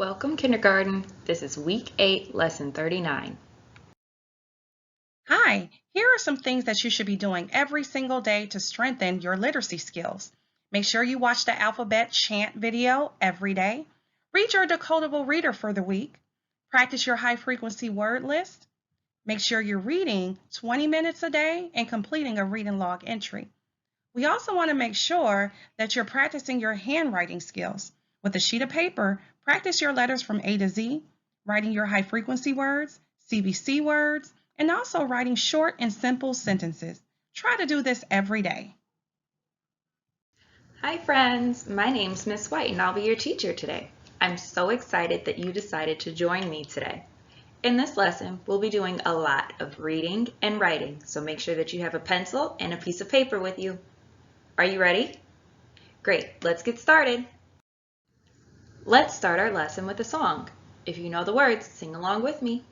Welcome, kindergarten. This is week 8, lesson 39. Hi, here are some things that you should be doing every single day to strengthen your literacy skills. Make sure you watch the alphabet chant video every day. Read your decodable reader for the week. Practice your high frequency word list. Make sure you're reading 20 minutes a day and completing a reading log entry. We also want to make sure that you're practicing your handwriting skills. With a sheet of paper, practice your letters from A to Z, writing your high frequency words, CBC words, and also writing short and simple sentences. Try to do this every day. Hi, friends. My name's Miss White, and I'll be your teacher today. I'm so excited that you decided to join me today. In this lesson, we'll be doing a lot of reading and writing, so make sure that you have a pencil and a piece of paper with you. Are you ready? Great, let's get started. Let's start our lesson with a song. If you know the words, sing along with me.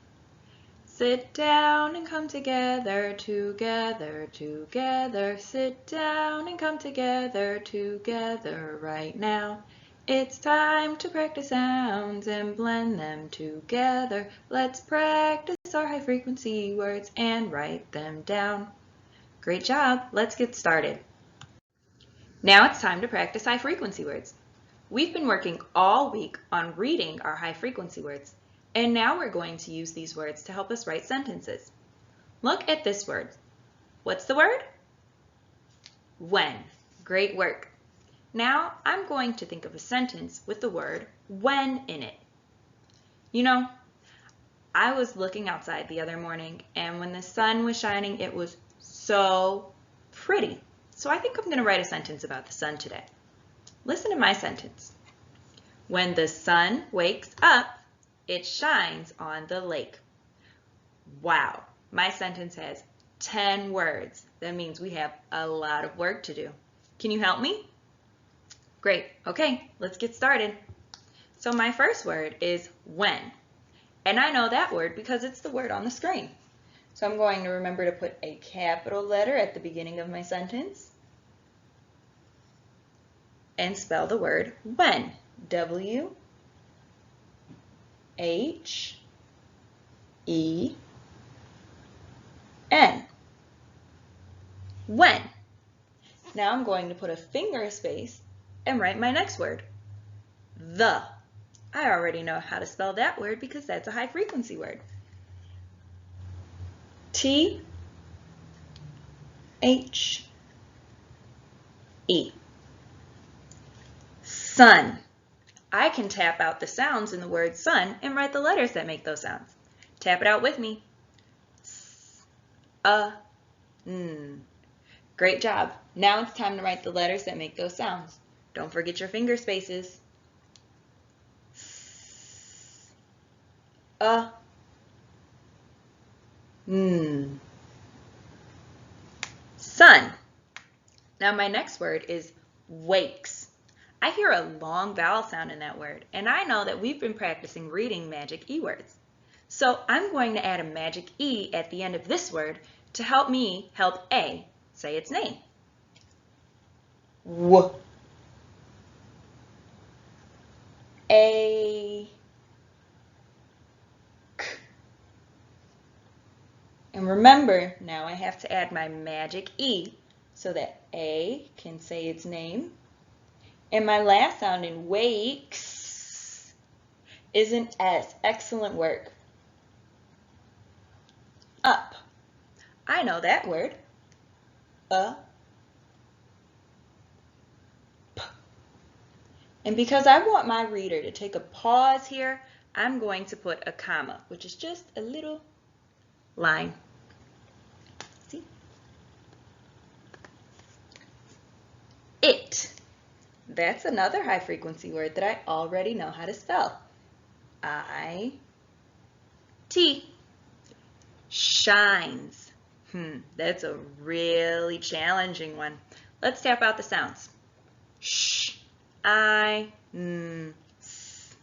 Sit down and come together, together, together. Sit down and come together, together right now. It's time to practice sounds and blend them together. Let's practice our high frequency words and write them down. Great job. Let's get started. Now it's time to practice high frequency words. We've been working all week on reading our high frequency words. And now we're going to use these words to help us write sentences. Look at this word. What's the word? When. Great work. Now I'm going to think of a sentence with the word when in it. You know, I was looking outside the other morning, and when the sun was shining, it was so pretty. So I think I'm going to write a sentence about the sun today. Listen to my sentence. When the sun wakes up, it shines on the lake. Wow, my sentence has 10 words. That means we have a lot of work to do. Can you help me? Great, okay, let's get started. So my first word is when. And I know that word because it's the word on the screen. So I'm going to remember to put a capital letter at the beginning of my sentence and spell the word when. W-H-E-N. When. Now I'm going to put a finger space and write my next word. The. I already know how to spell that word because that's a high frequency word. T-H-E. Sun. I can tap out the sounds in the word sun and write the letters that make those sounds. Tap it out with me. S-A-N. Great job. Now it's time to write the letters that make those sounds. Don't forget your finger spaces. S-A-N. Sun. Now my next word is wakes. I hear a long vowel sound in that word, and I know that we've been practicing reading magic E words. So I'm going to add a magic E at the end of this word to help me help A say its name. W. A. K. And remember, now I have to add my magic E so that A can say its name. And my last sound in wakes is an S. Excellent work. Up. I know that word. P. And because I want my reader to take a pause here, I'm going to put a comma, which is just a little line. See? It. That's another high frequency word that I already know how to spell. I-T. Shines. That's a really challenging one. Let's tap out the sounds. Sh, I, n, s.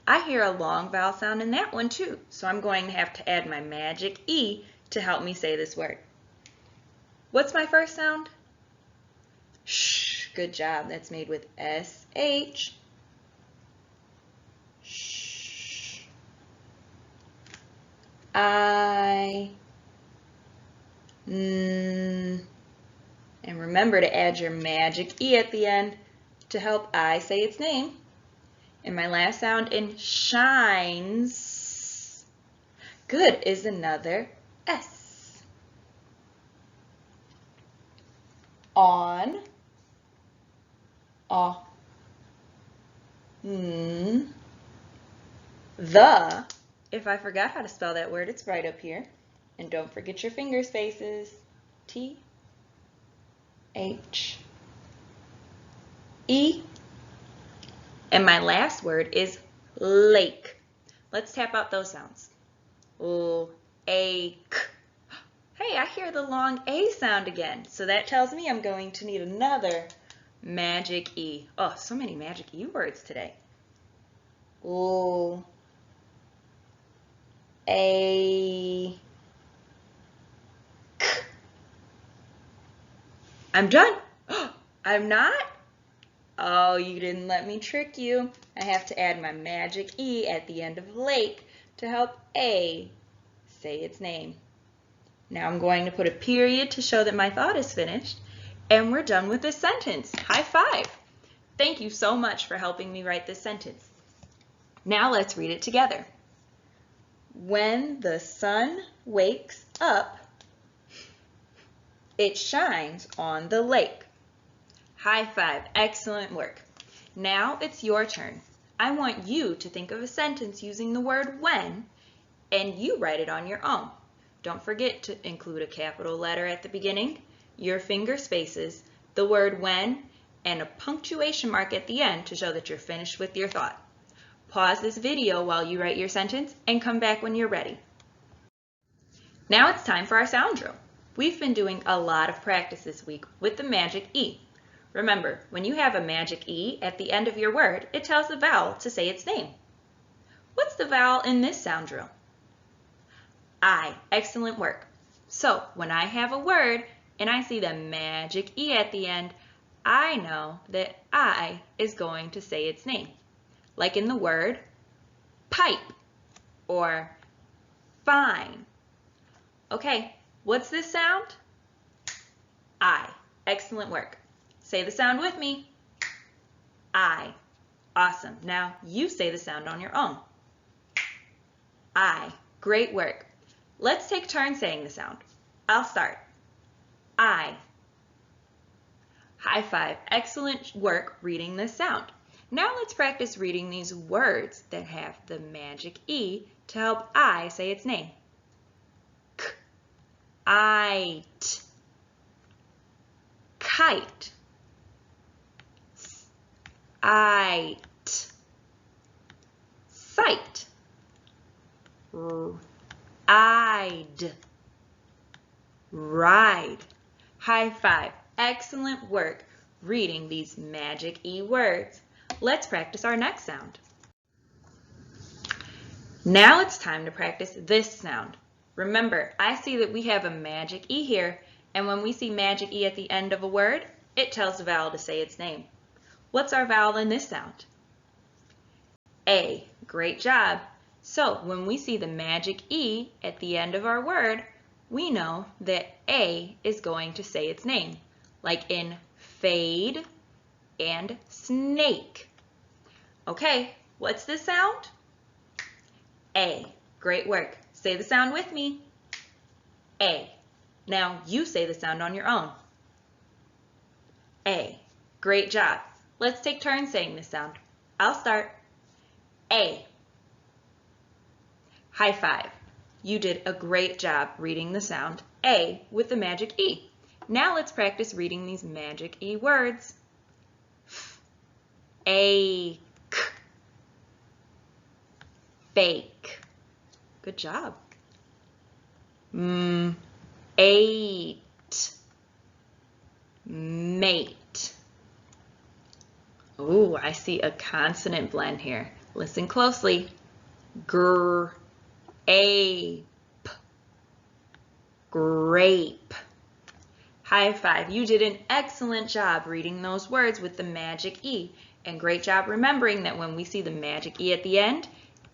I hear a long vowel sound in that one too, so I'm going to have to add my magic E to help me say this word. What's my first sound? Sh. Good job. That's made with S-H. And remember to add your magic E at the end to help I say its name. And my last sound in shines, good, is another S. On, the, if I forgot how to spell that word, it's right up here. And don't forget your finger spaces. T, H, E. And my last word is lake. Let's tap out those sounds. Ache. Hey, I hear the long A sound again. So that tells me I'm going to need another magic E. Oh, so many magic E words today. I'm done. I'm not? Oh, you didn't let me trick you. I have to add my magic E at the end of lake to help A say its name. Now I'm going to put a period to show that my thought is finished, and we're done with this sentence. High five. Thank you so much for helping me write this sentence. Now let's read it together. When the sun wakes up, it shines on the lake. High five. Excellent work. Now it's your turn. I want you to think of a sentence using the word when, and you write it on your own. Don't forget to include a capital letter at the beginning, your finger spaces, the word when, and a punctuation mark at the end to show that you're finished with your thought. Pause this video while you write your sentence and come back when you're ready. Now it's time for our sound drill. We've been doing a lot of practice this week with the magic E. Remember, when you have a magic E at the end of your word, it tells the vowel to say its name. What's the vowel in this sound drill? I. Excellent work. So when I have a word and I see the magic E at the end, I know that I is going to say its name. Like in the word pipe or fine. Okay, what's this sound? I. Excellent work. Say the sound with me. I. Awesome. Now you say the sound on your own. I. Great work. Let's take turns saying the sound. I'll start. I. High five. Excellent work reading this sound. Now let's practice reading these words that have the magic E to help I say its name. Kite. Kite. Sight. I'd. Ride. High five. Excellent work reading these magic E words. Let's practice our next sound. Now it's time to practice this sound. Remember, I see that we have a magic E here, and when we see magic E at the end of a word, it tells the vowel to say its name. What's our vowel in this sound? A. Great job. So when we see the magic E at the end of our word, we know that A is going to say its name, like in fade and snake. Okay, what's this sound? A. Great work. Say the sound with me. A. Now you say the sound on your own. A. Great job. Let's take turns saying this sound. I'll start. A. High five. You did a great job reading the sound A with the magic E. Now let's practice reading these magic E words. Ache. Fake. Good job. Eight. Mate. Ooh, I see a consonant blend here. Listen closely. Ape. Grape. High five. You did an excellent job reading those words with the magic E. And great job remembering that when we see the magic E at the end,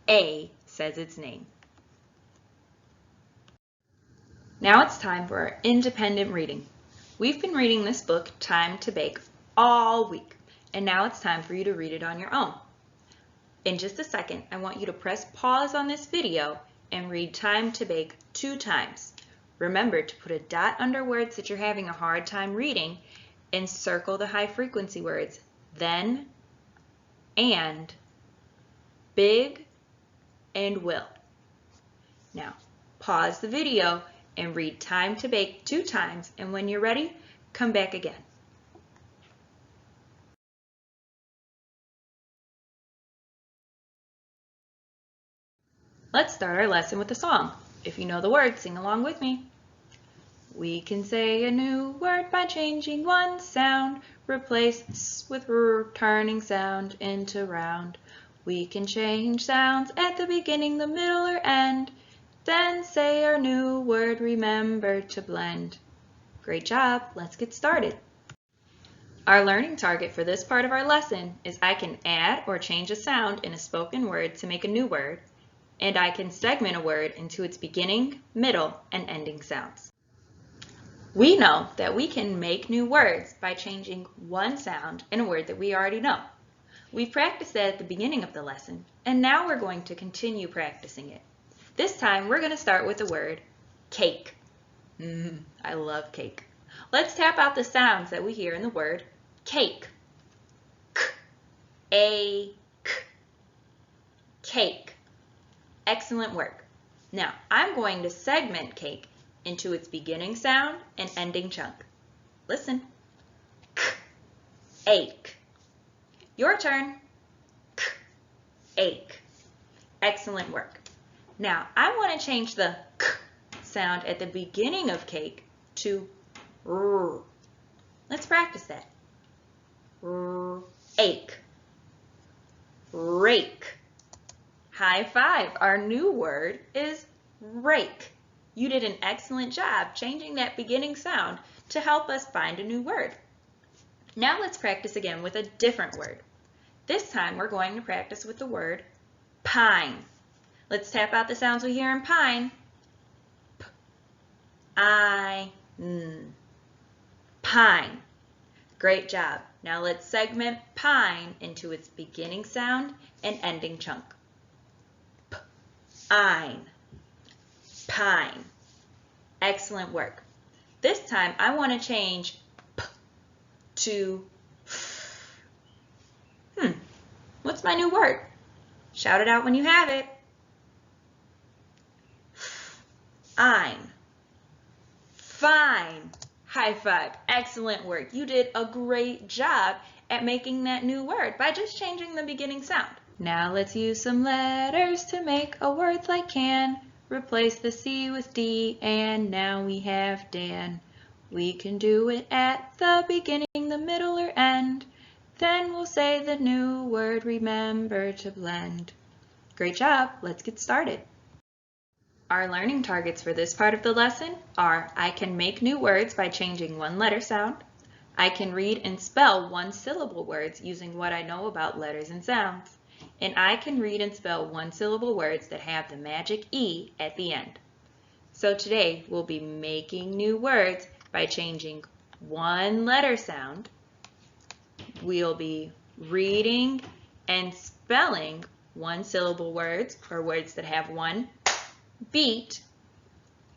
A says its name. Now it's time for our independent reading. We've been reading this book, Time to Bake, all week, and now it's time for you to read it on your own. In just a second, I want you to press pause on this video and read Time to Bake 2 times. Remember to put a dot under words that you're having a hard time reading and circle the high frequency words, then, and, big, and will. Now, pause the video and read Time to Bake 2 times, and when you're ready, come back again. Let's start our lesson with a song. If you know the words, sing along with me. We can say a new word by changing one sound, replace s with r, turning sound into round. We can change sounds at the beginning, the middle, or end, then say our new word, remember to blend. Great job, let's get started. Our learning target for this part of our lesson is I can add or change a sound in a spoken word to make a new word, and I can segment a word into its beginning, middle, and ending sounds. We know that we can make new words by changing one sound in a word that we already know. We practiced that at the beginning of the lesson, and now we're going to continue practicing it. This time, we're going to start with the word cake. I love cake. Let's tap out the sounds that we hear in the word cake. K, a, k, cake. Excellent work. Now, I'm going to segment cake into its beginning sound and ending chunk. Listen. K, ache. Your turn. K, ache. Excellent work. Now, I want to change the k sound at the beginning of cake to r. Let's practice that. R, ache. Rake. High five. Our new word is rake. You did an excellent job changing that beginning sound to help us find a new word. Now let's practice again with a different word. This time we're going to practice with the word pine. Let's tap out the sounds we hear in pine. P, I, n. Pine. Great job. Now let's segment pine into its beginning sound and ending chunk. P, ein. Pine. Excellent work. This time I want to change p to f. What's my new word? Shout it out when you have it. Ein. Fine. High five. Excellent work. You did a great job at making that new word by just changing the beginning sound. Now let's use some letters to make a word like can. Replace the C with D, and now we have Dan. We can do it at the beginning, the middle, or end. Then we'll say the new word, remember to blend. Great job, let's get started. Our learning targets for this part of the lesson are I can make new words by changing one letter sound. I can read and spell one-syllable words using what I know about letters and sounds. And I can read and spell one-syllable words that have the magic E at the end. So today we'll be making new words by changing one letter sound. We'll be reading and spelling one-syllable words or words that have one beat.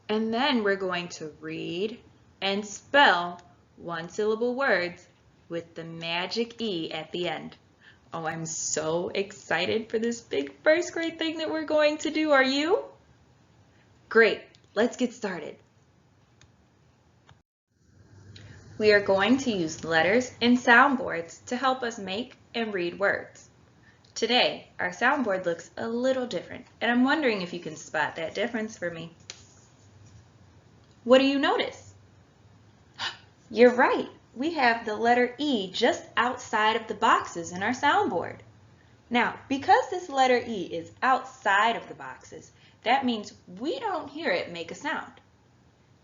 And then we're going to read and spell one-syllable words with the magic E at the end. Oh, I'm so excited for this big first grade thing that we're going to do. Are you? Great. Let's get started. We are going to use letters and soundboards to help us make and read words. Today, our soundboard looks a little different, and I'm wondering if you can spot that difference for me. What do you notice? You're right. We have the letter E just outside of the boxes in our soundboard. Now, because this letter E is outside of the boxes, that means we don't hear it make a sound.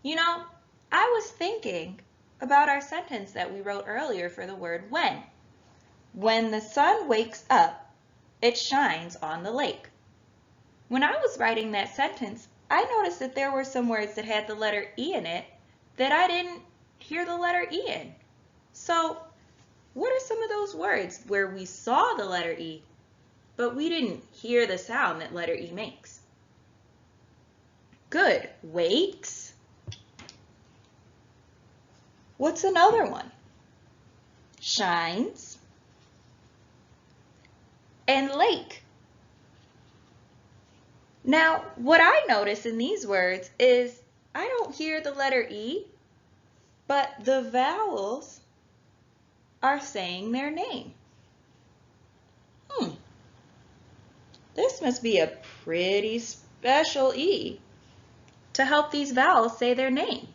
You know, I was thinking about our sentence that we wrote earlier for the word when. When the sun wakes up, it shines on the lake. When I was writing that sentence, I noticed that there were some words that had the letter E in it that I didn't hear the letter E in. So what are some of those words where we saw the letter E, but we didn't hear the sound that letter E makes? Good. Wakes. What's another one? Shines. And lake. Now, what I notice in these words is I don't hear the letter E, but the vowels are saying their name. This must be a pretty special E to help these vowels say their name.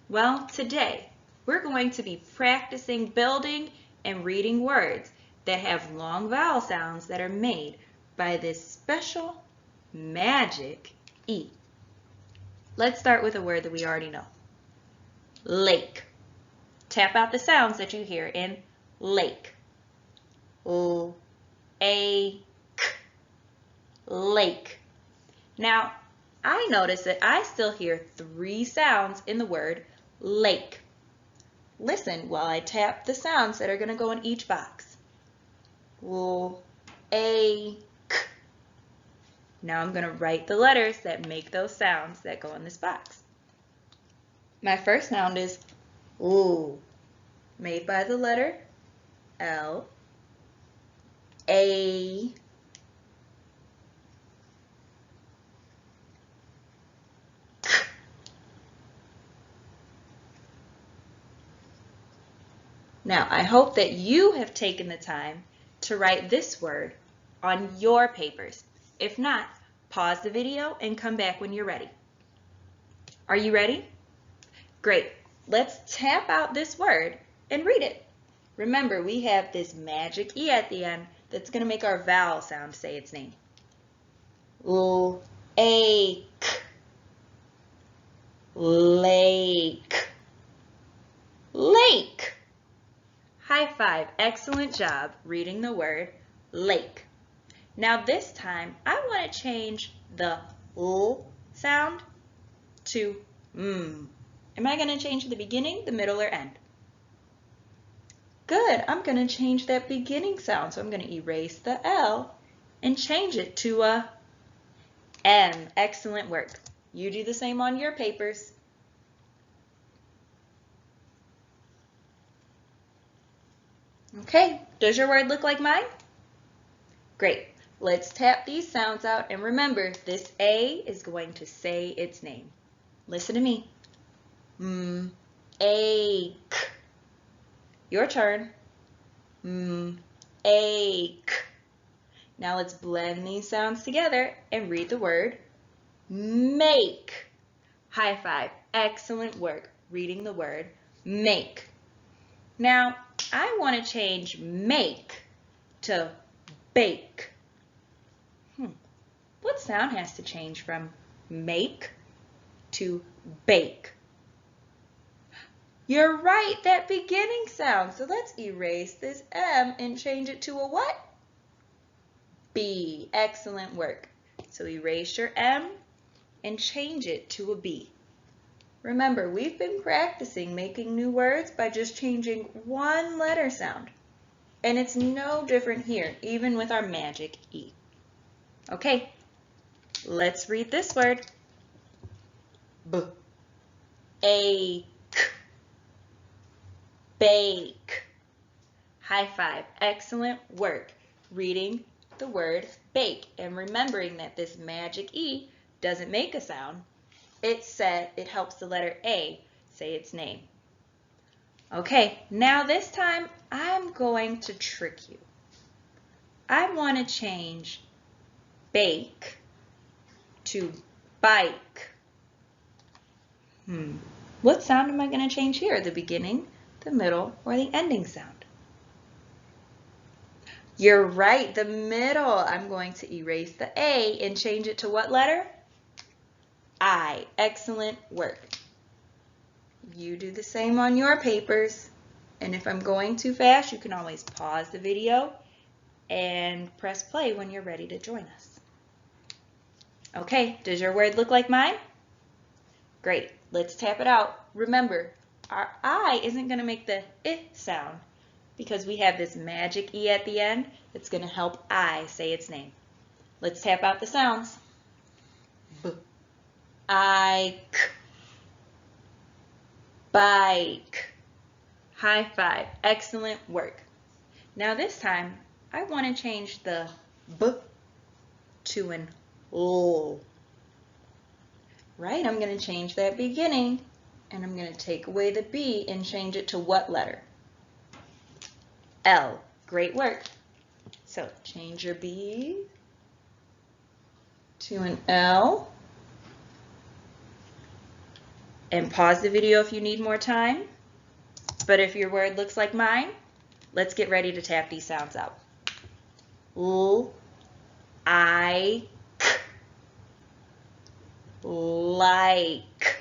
Well, today we're going to be practicing building and reading words that have long vowel sounds that are made by this special magic E. Let's start with a word that we already know. Lake. Tap out the sounds that you hear in lake. L, A, K. Lake. Now, I notice that I still hear 3 sounds in the word lake. Listen while I tap the sounds that are going to go in each box. L, A, K. Now I'm going to write the letters that make those sounds that go in this box. My first sound is L, made by the letter L, A, K. Now, I hope that you have taken the time to write this word on your papers. If not, pause the video and come back when you're ready. Are you ready? Great. Let's tap out this word and read it. Remember, we have this magic E at the end that's going to make our vowel sound say its name. L, A, K. Lake. Lake. High five. Excellent job reading the word lake. Now this time, I want to change the L sound to M. Am I going to change the beginning, the middle, or end? Good. I'm going to change that beginning sound. So I'm going to erase the L and change it to a M. Excellent work. You do the same on your papers. Okay, does your word look like mine? Great. Let's tap these sounds out, and remember, this A is going to say its name. Listen to me. Ache. Your turn. Ache. Now let's blend these sounds together and read the word make. High five. Excellent work reading the word make. Now, I want to change make to bake. What sound has to change from make to bake? You're right, that beginning sound. So let's erase this M and change it to a what? B. Excellent work. So erase your M and change it to a B. Remember, we've been practicing making new words by just changing one letter sound. And it's no different here, even with our magic E. Okay, let's read this word. B-A-K. Bake. High five. Excellent work reading the word bake and remembering that this magic E doesn't make a sound. It helps the letter A say its name. Okay, now this time I'm going to trick you. I want to change bake to bike. What sound am I going to change here? The beginning, the middle, or the ending sound? You're right, the middle. I'm going to erase the A and change it to what letter? I. Excellent work. You do the same on your papers. And if I'm going too fast, you can always pause the video and press play when you're ready to join us. Okay, does your word look like mine? Great, let's tap it out. Remember, our I isn't going to make the I sound because we have this magic E at the end that's going to help I say its name. Let's tap out the sounds. B, I, k, bike. High five, excellent work. Now this time, I want to change the B to an L. Right, I'm going to change that beginning, and I'm going to take away the B and change it to what letter? L. Great work. So change your B to an L. And pause the video if you need more time. But if your word looks like mine, let's get ready to tap these sounds out. L, I, k, like.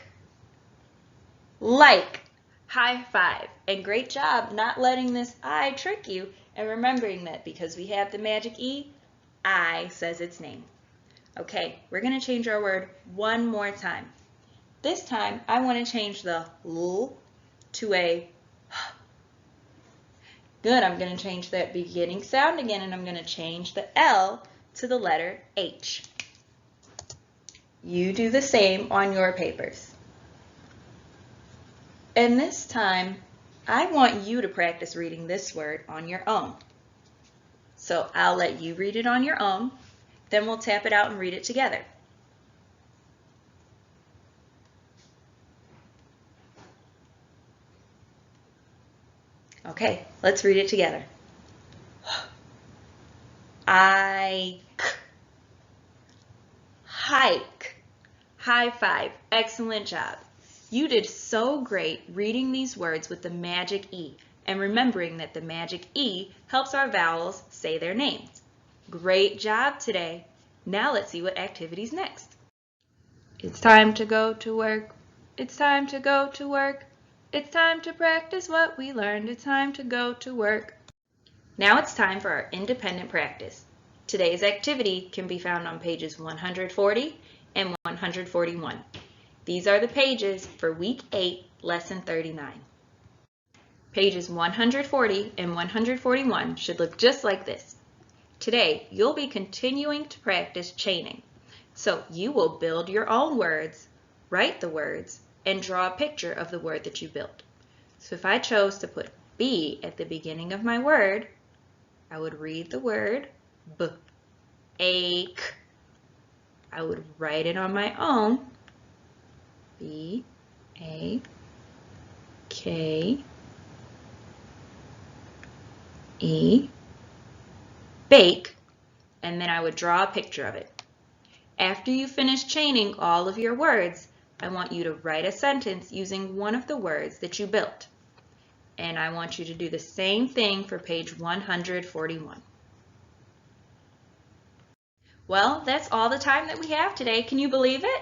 Like. High five. And great job not letting this I trick you and remembering that because we have the magic E, I says its name. Okay, we're going to change our word one more time. This time, I want to change the L to a H. Good, I'm going to change that beginning sound again, and I'm going to change the L to the letter H. You do the same on your papers. And this time, I want you to practice reading this word on your own. So I'll let you read it on your own, then we'll tap it out and read it together. Okay, let's read it together. Hike. High five. Excellent job. You did so great reading these words with the magic E and remembering that the magic E helps our vowels say their names. Great job today. Now let's see what activity's next. It's time to go to work. It's time to go to work. It's time to practice what we learned. It's time to go to work. Now it's time for our independent practice. Today's activity can be found on pages 140 and 141. These are the pages for Week 8, Lesson 39. Pages 140 and 141 should look just like this. Today, you'll be continuing to practice chaining. So you will build your own words, write the words, and draw a picture of the word that you built. So if I chose to put B at the beginning of my word, I would read the word B, ache. I would write it on my own, B, A, K, E, bake, and then I would draw a picture of it. After you finish chaining all of your words, I want you to write a sentence using one of the words that you built. And I want you to do the same thing for page 141. Well, that's all the time that we have today. Can you believe it?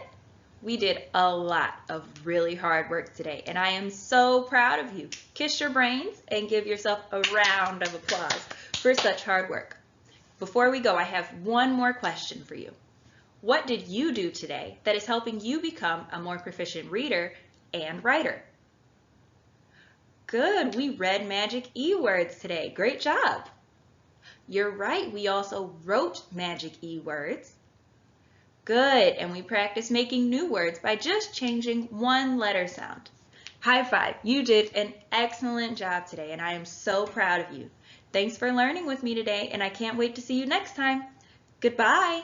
We did a lot of really hard work today, and I am so proud of you. Kiss your brains and give yourself a round of applause for such hard work. Before we go, I have one more question for you. What did you do today that is helping you become a more proficient reader and writer? Good, we read magic E words today. Great job. You're right, we also wrote magic E words. Good, and we practiced making new words by just changing one letter sound. High five, you did an excellent job today, and I am so proud of you. Thanks for learning with me today, and I can't wait to see you next time. Goodbye.